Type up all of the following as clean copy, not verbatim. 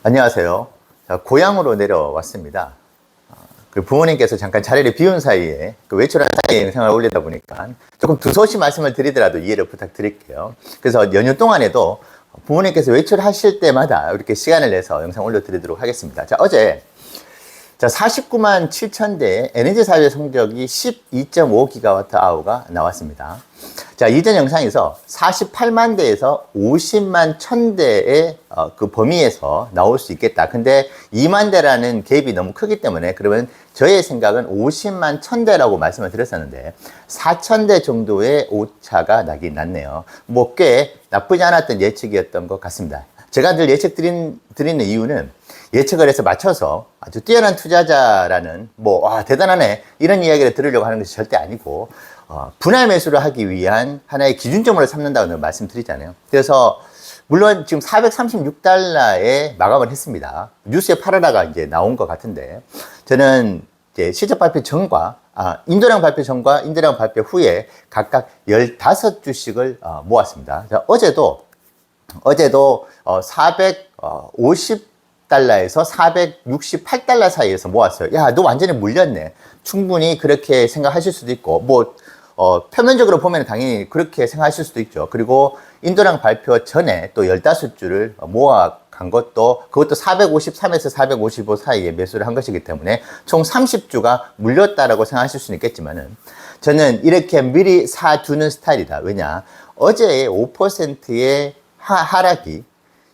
안녕하세요. 자, 고향으로 내려왔습니다. 그 부모님께서 잠깐 자리를 비운 사이에 외출한 사이에 영상을 올리다 보니까 조금 두서없이 말씀을 드리더라도 이해를 부탁드릴게요. 그래서 연휴 동안에도 부모님께서 외출하실 때마다 이렇게 시간을 내서 영상 올려드리도록 하겠습니다. 자, 어제 49만 7천 대의 에너지 사회 성적이 12.5GWh가 나왔습니다. 자, 이전 영상에서 48만 대에서 50만 1000대의 그 범위에서 나올 수 있겠다. 근데 2만 대라는 갭이 너무 크기 때문에 그러면 저의 생각은 50만 1000대라고 말씀을 드렸었는데 4000대 정도의 오차가 나긴 났네요. 뭐 꽤 나쁘지 않았던 예측이었던 것 같습니다. 제가 늘 예측 드리는 이유는 예측을 해서 맞춰서 아주 뛰어난 투자자라는 대단하네 이런 이야기를 들으려고 하는 것이 절대 아니고 분할 매수를 하기 위한 하나의 기준점으로 삼는다고 말씀드리잖아요. 그래서 물론 지금 436달러에 마감을 했습니다. 뉴스에 팔아라가 이제 나온 것 같은데 저는 이제 실적 발표 전과 인도량 발표 전과 인도량 발표 후에 각각 15주씩을 모았습니다. 자, 어제도 450달러에서 468달러 사이에서 모았어요. 야, 너 완전히 물렸네. 충분히 그렇게 생각하실 수도 있고, 표면적으로 보면 당연히 그렇게 생각하실 수도 있죠. 그리고 인도량 발표 전에 또 15주를 모아간 그것도 453에서 455 사이에 매수를 한 것이기 때문에 총 30주가 물렸다라고 생각하실 수는 있겠지만은 저는 이렇게 미리 사두는 스타일이다. 왜냐? 어제의 5%의 하락이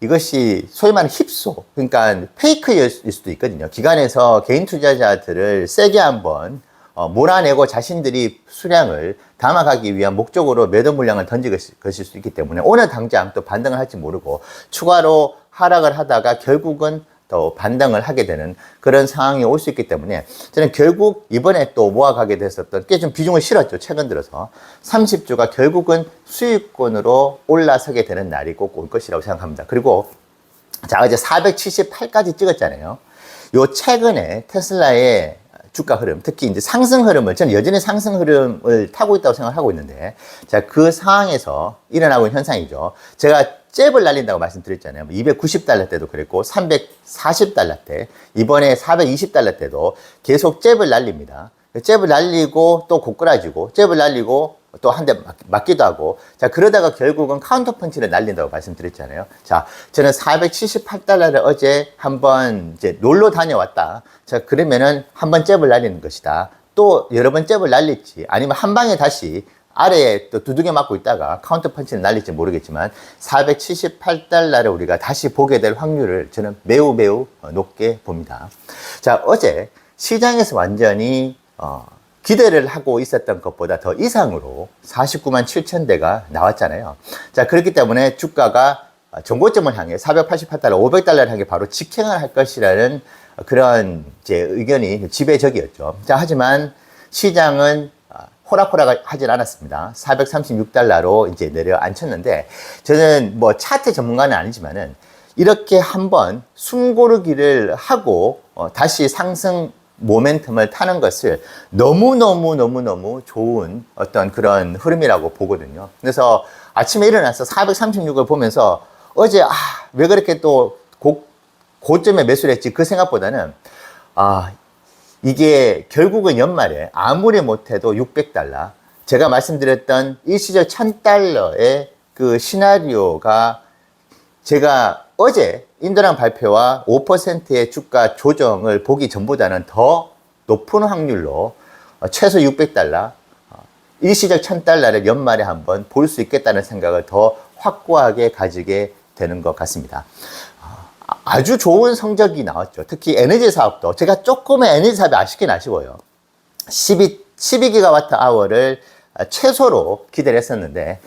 이것이 소위 말하는 힙소, 그러니까 페이크일 수도 있거든요. 기관에서 개인 투자자들을 세게 한번 몰아내고 자신들이 수량을 담아가기 위한 목적으로 매도 물량을 던질 것일 수 있기 때문에 오늘 당장 또 반등을 할지 모르고 추가로 하락을 하다가 결국은 또 반등을 하게 되는 그런 상황이 올 수 있기 때문에 저는 결국 이번에 또 모아가게 됐었던 꽤 좀 비중을 실었죠. 최근 들어서 30주가 결국은 수익권으로 올라서게 되는 날이 꼭 올 것이라고 생각합니다. 그리고 자, 어제 478까지 찍었잖아요. 요 최근에 테슬라의 주가 흐름, 특히 이제 상승 흐름을, 저는 여전히 상승 흐름을 타고 있다고 생각하고 있는데, 자, 그 상황에서 일어나고 있는 현상이죠. 제가 잽을 날린다고 말씀드렸잖아요. 290달러 때도 그랬고, 340달러 때, 이번에 420달러 때도 계속 잽을 날립니다. 잽을 날리고 또 고꾸라지고, 잽을 날리고 또 한 대 맞기도 하고, 자, 그러다가 결국은 카운터 펀치를 날린다고 말씀드렸잖아요. 자, 저는 478달러를 어제 한번 이제 놀러 다녀왔다. 자, 그러면은 한번 잽을 날리는 것이다. 또 여러 번 잽을 날릴지, 아니면 한 방에 다시 아래에 또 두둑에 맞고 있다가 카운터 펀치를 날릴지 모르겠지만 478달러를 우리가 다시 보게 될 확률을 저는 매우 높게 봅니다. 자, 어제 시장에서 완전히 기대를 하고 있었던 것보다 더 이상으로 49만 7천 대가 나왔잖아요. 자, 그렇기 때문에 주가가 정고점을 향해 488달러, 500달러를 향해 바로 직행을 할 것이라는 그런 제 의견이 지배적이었죠. 자, 하지만 시장은 호락호락 하진 않았습니다. 436달러로 이제 내려앉혔는데, 저는 차트 전문가는 아니지만은 이렇게 한번 숨고르기를 하고 다시 상승 모멘텀을 타는 것을 너무너무 좋은 어떤 그런 흐름이라고 보거든요. 그래서 아침에 일어나서 436을 보면서 어제 왜 그렇게 또 고점에 매수를 했지 그 생각보다는 이게 결국은 연말에 아무리 못해도 600달러, 제가 말씀드렸던 일시적 1000달러의 그 시나리오가 제가 어제 인도량 발표와 5%의 주가 조정을 보기 전보다는 더 높은 확률로 최소 600달러, 일시적 1000달러를 연말에 한번 볼 수 있겠다는 생각을 더 확고하게 가지게 되는 것 같습니다. 아주 좋은 성적이 나왔죠. 특히 에너지 사업도 제가 조금의 에너지 사업이 아쉬워요. 12GWh를 최소로 기대를 했었는데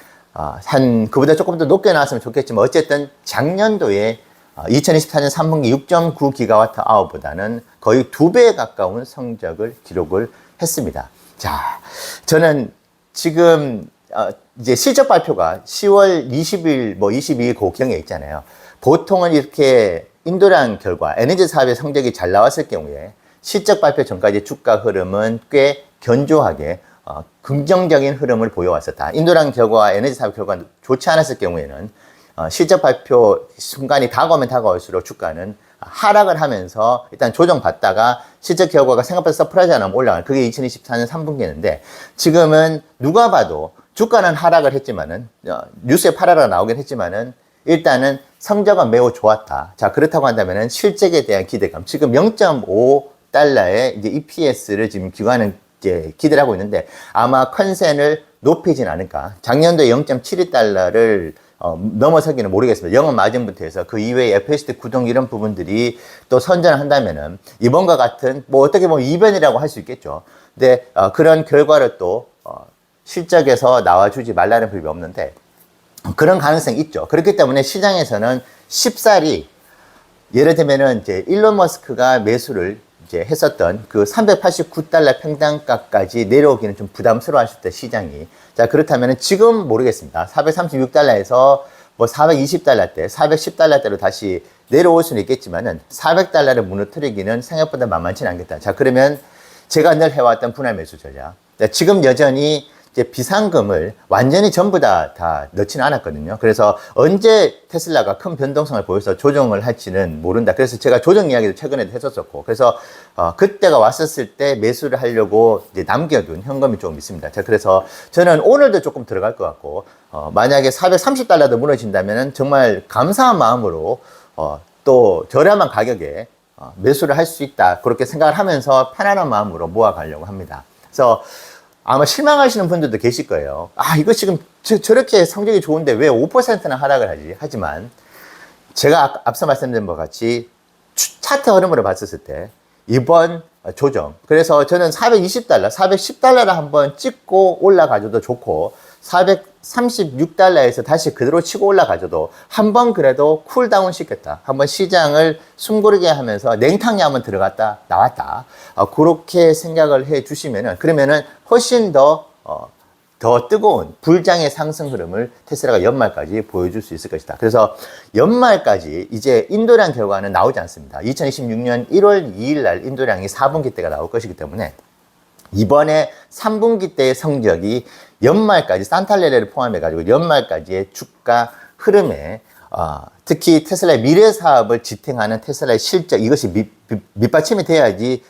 그보다 조금 더 높게 나왔으면 좋겠지만 어쨌든 작년도에 2024년 3분기 6.9GWh보다는 거의 2배에 가까운 성적을 기록을 했습니다. 자, 저는 지금 이제 실적 발표가 10월 20일, 22일 고경에 있잖아요. 보통은 이렇게 인도량 결과, 에너지 사업의 성적이 잘 나왔을 경우에 실적 발표 전까지 주가 흐름은 꽤 견조하게 긍정적인 흐름을 보여왔었다. 인도량 결과와 에너지 사업 결과가 좋지 않았을 경우에는 실적 발표 순간이 다가오면 다가올수록 주가는 하락을 하면서 일단 조정받다가 실적 결과가 생각보다 서프라이즈 안 하면 올라가는 그게 2024년 3분기였는데 지금은 누가 봐도 주가는 하락을 했지만은 뉴스에 팔아라 나오긴 했지만은 일단은 성적은 매우 좋았다. 자, 그렇다고 한다면은 실적에 대한 기대감. 지금 0.5달러의 이제 EPS를 지금 기관은 이제 기대를 하고 있는데 아마 컨센을 높이진 않을까. 작년도에 0.72달러를 넘어서기는 모르겠습니다. 영업 마진부터 해서 그 이외에 FSD 구동 이런 부분들이 또 선전을 한다면은 이번과 같은 뭐 어떻게 보면 이변이라고 할 수 있겠죠. 근데 그런 결과를 또 실적에서 나와주지 말라는 법이 없는데 그런 가능성이 있죠. 그렇기 때문에 시장에서는 쉽사리 예를 들면은 이제 일론 머스크가 매수를 이제 했었던 그 389달러 평단가까지 내려오기는 좀 부담스러워 하실 때 시장이. 자, 그렇다면은 지금 모르겠습니다. 436달러에서 뭐 420달러대, 410달러대로 다시 내려올 수는 있겠지만은 400달러를 무너뜨리기는 생각보다 만만치는 않겠다. 자, 그러면 제가 늘 해왔던 분할 매수 전략. 지금 여전히 이제 비상금을 완전히 전부 다 넣지는 않았거든요. 그래서 언제 테슬라가 큰 변동성을 보여서 조정을 할지는 모른다. 그래서 제가 조정 이야기도 최근에도 했었었고, 그래서 그때가 왔었을 때 매수를 하려고 이제 남겨둔 현금이 조금 있습니다. 자, 그래서 저는 오늘도 조금 들어갈 것 같고, 만약에 430달러도 무너진다면은 정말 감사한 마음으로 또 저렴한 가격에 매수를 할 수 있다. 그렇게 생각을 하면서 편안한 마음으로 모아가려고 합니다. 그래서 아마 실망하시는 분들도 계실 거예요. 아, 이거 지금 저렇게 성적이 좋은데 왜 5%나 하락을 하지? 하지만 제가 앞서 말씀드린 것 같이 차트 흐름으로 봤었을 때 이번 조정, 그래서 저는 420달러, 410달러를 한번 찍고 올라가줘도 좋고 436달러에서 다시 그대로 치고 올라가줘도 한번 그래도 쿨다운 시켰다. 한번 시장을 숨고르게 하면서 냉탕에 한번 들어갔다 나왔다. 그렇게 생각을 해 주시면은 그러면은 훨씬 더 뜨거운 불장의 상승 흐름을 테슬라가 연말까지 보여줄 수 있을 것이다. 그래서 연말까지 이제 인도량 결과는 나오지 않습니다. 2026년 1월 2일 날 인도량이 4분기 때가 나올 것이기 때문에 이번에 3분기 때의 성적이 연말까지 산탈레레를 포함해가지고 연말까지의 주가 흐름에 특히 테슬라의 미래 사업을 지탱하는 테슬라의 실적 이것이 밑받침이 돼야지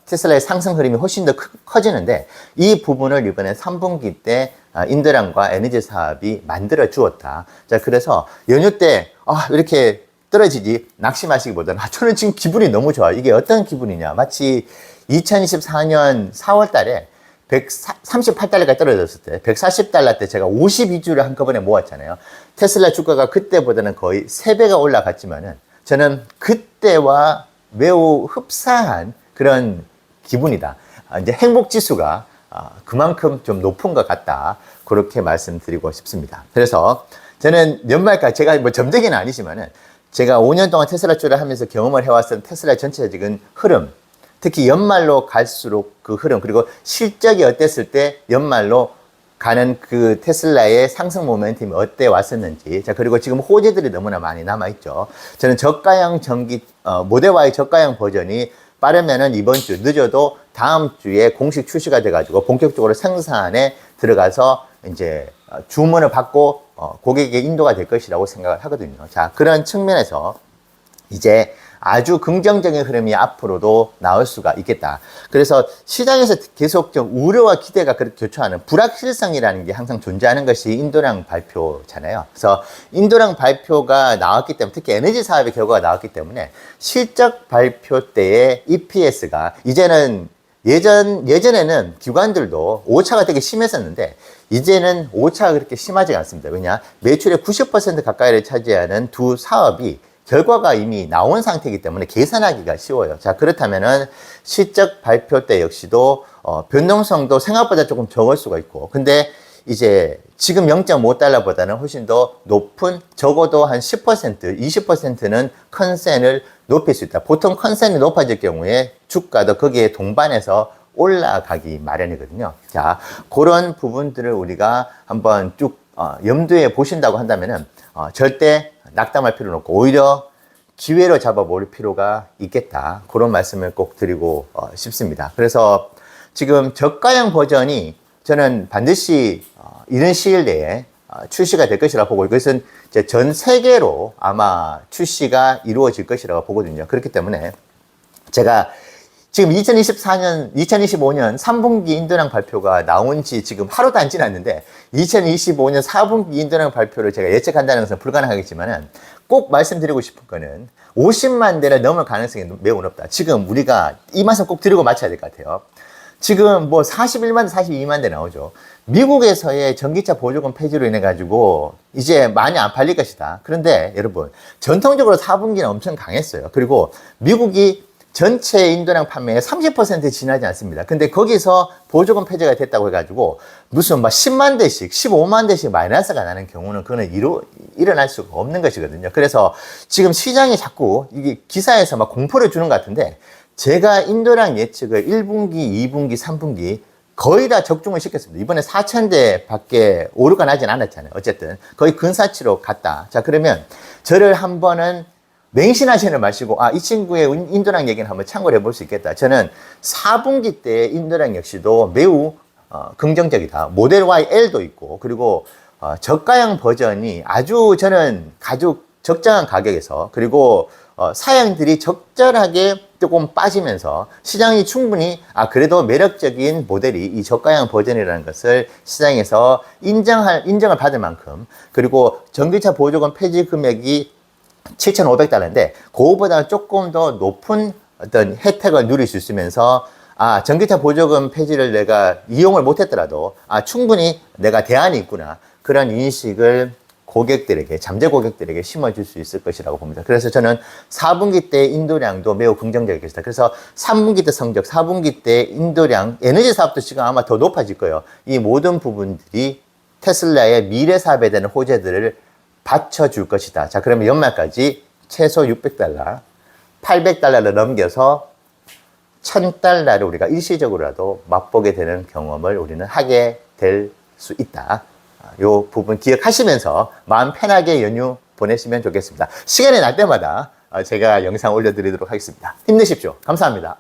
테슬라의 상승 흐름이 훨씬 더 커지는데 이 부분을 이번에 3분기 때 인도량과 에너지 사업이 만들어 주었다. 자, 그래서 연휴 때 이렇게 떨어지지 낙심하시기보다는 저는 지금 기분이 너무 좋아요. 이게 어떤 기분이냐, 마치 2024년 4월 달에 138달러가 떨어졌을 때 140달러 때 제가 52주를 한꺼번에 모았잖아요. 테슬라 주가가 그때보다는 거의 3배가 올라갔지만은 저는 그때와 매우 흡사한 그런 기분이다. 이제 행복 지수가 그만큼 좀 높은 것 같다. 그렇게 말씀드리고 싶습니다. 그래서 저는 연말까지 제가 뭐 점쟁이는 아니지만은 제가 5년 동안 테슬라 주를 하면서 경험을 해왔던 테슬라 전체적인 흐름, 특히 연말로 갈수록 그 흐름, 그리고 실적이 어땠을 때 연말로 가는 그 테슬라의 상승 모멘텀이 어때 왔었는지. 자, 그리고 지금 호재들이 너무나 많이 남아있죠. 저는 저가형 모델 Y 저가형 버전이 빠르면은 이번 주, 늦어도 다음 주에 공식 출시가 돼가지고 본격적으로 생산에 들어가서 이제 주문을 받고 고객에게 인도가 될 것이라고 생각을 하거든요. 자, 그런 측면에서 이제 아주 긍정적인 흐름이 앞으로도 나올 수가 있겠다. 그래서 시장에서 계속 좀 우려와 기대가 그렇게 교차하는 불확실성이라는 게 항상 존재하는 것이 인도량 발표잖아요. 그래서 인도량 발표가 나왔기 때문에, 특히 에너지 사업의 결과가 나왔기 때문에 실적 발표 때의 EPS가 이제는 예전에는 기관들도 오차가 되게 심했었는데 이제는 오차가 그렇게 심하지 않습니다. 왜냐? 매출의 90% 가까이를 차지하는 두 사업이 결과가 이미 나온 상태이기 때문에 계산하기가 쉬워요. 자, 그렇다면은 실적 발표 때 역시도 변동성도 생각보다 조금 적을 수가 있고, 근데 이제 지금 0.5달러보다는 훨씬 더 높은, 적어도 한 10%, 20%는 컨센을 높일 수 있다. 보통 컨센이 높아질 경우에 주가도 거기에 동반해서 올라가기 마련이거든요. 자, 그런 부분들을 우리가 한번 쭉 염두에 보신다고 한다면은 절대 낙담할 필요는 없고 오히려 기회로 잡아볼 필요가 있겠다. 그런 말씀을 꼭 드리고 싶습니다. 그래서 지금 저가형 버전이 저는 반드시 이른 시일 내에 출시가 될 것이라고 보고 그것은 이제 전 세계로 아마 출시가 이루어질 것이라고 보거든요. 그렇기 때문에 제가 지금 2025년 3분기 인도량 발표가 나온 지 지금 하루도 안 지났는데 2025년 4분기 인도량 발표를 제가 예측한다는 것은 불가능하겠지만은 꼭 말씀드리고 싶은 거는 50만 대를 넘을 가능성이 매우 높다. 지금 우리가 이 말씀 꼭 드리고 마쳐야 될 것 같아요. 지금 뭐 41만 대, 42만 대 나오죠. 미국에서의 전기차 보조금 폐지로 인해 가지고 이제 많이 안 팔릴 것이다. 그런데 여러분 전통적으로 4분기는 엄청 강했어요. 그리고 미국이 전체 인도량 판매의 30% 지나지 않습니다. 근데 거기서 보조금 폐지가 됐다고 해가지고 무슨 막 10만 대씩, 15만 대씩 마이너스가 나는 경우는 그거는 일어날 수가 없는 것이거든요. 그래서 지금 시장이 자꾸 이게 기사에서 막 공포를 주는 것 같은데 제가 인도량 예측을 1분기, 2분기, 3분기 거의 다 적중을 시켰습니다. 이번에 4,000대 밖에 오류가 나진 않았잖아요. 어쨌든 거의 근사치로 갔다. 자, 그러면 저를 한 번은 맹신하시는 마시고 이 친구의 인도량 얘기는 한번 참고를 해볼 수 있겠다. 저는 4분기 때 인도량 역시도 매우 긍정적이다. 모델 Y L도 있고 그리고 저가형 버전이 아주 저는 적정한 가격에서 그리고 사양들이 적절하게 조금 빠지면서 시장이 충분히 그래도 매력적인 모델이 이 저가형 버전이라는 것을 시장에서 인정을 받을 만큼 그리고 전기차 보조금 폐지 금액이 7,500달러인데 그거보다 조금 더 높은 어떤 혜택을 누릴 수 있으면서 전기차 보조금 폐지를 내가 이용을 못했더라도 충분히 내가 대안이 있구나 그런 인식을 고객들에게 잠재 고객들에게 심어줄 수 있을 것이라고 봅니다. 그래서 저는 4분기 때 인도량도 매우 긍정적일 것이다. 그래서 3분기 때 성적, 4분기 때 인도량, 에너지 사업도 지금 아마 더 높아질 거예요. 이 모든 부분들이 테슬라의 미래 사업에 대한 호재들을 받쳐줄 것이다. 자, 그러면 연말까지 최소 600달러, 800달러를 넘겨서 1000달러를 우리가 일시적으로라도 맛보게 되는 경험을 우리는 하게 될 수 있다. 요 부분 기억하시면서 마음 편하게 연휴 보내시면 좋겠습니다. 시간이 날 때마다 제가 영상 올려드리도록 하겠습니다. 힘내십시오. 감사합니다.